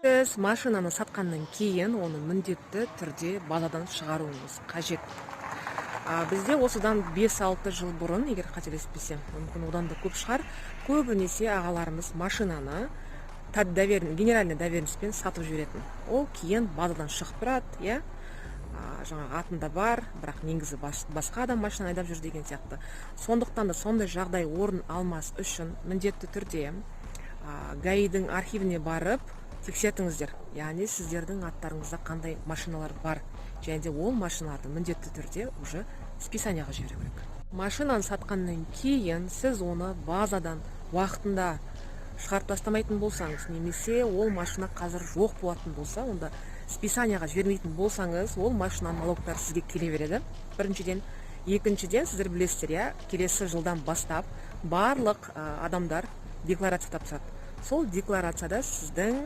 Сіз машинаны сатқаннан кейін оны міндетті түрде базадан шығаруыңыз қажет. Бізде осыдан 5-6 жыл бұрын, егер қателеспесем, мүмкін одан да көп шығар, көбінесе ағаларымыз машинаны генеральный доверенностьпен сатып жіберетін. Ол кейін базадан шығып тұрады, иә? Жаңағы атында бар, бірақ негізі басқа адам машина айдап жүр деген сияқты. Сондықтан да сондай жағдай орын алмас үшін міндетті түрде ГАИ-дің архивіне барып тексертіңіздер. Яғни сіздердің аттарыңызда қандай машиналар бар, және де ол машиналарды міндетті түрде уже списанияға жіберу керек. Машинаны сатқаннан кейін сіз оны базадан уақытында шығарып тастамайтын болсаңыз, немесе ол машина қазір жоқ болатын болса, онда списанияға жібермейтін болсаңыз, ол машина налогтар сізге келе береді. Біріншіден, екіншіден, сіздер білесіздер, иә, келесі жылдан бастап барлық адамдар декларация тапсырады. Сол декларацияда сіздің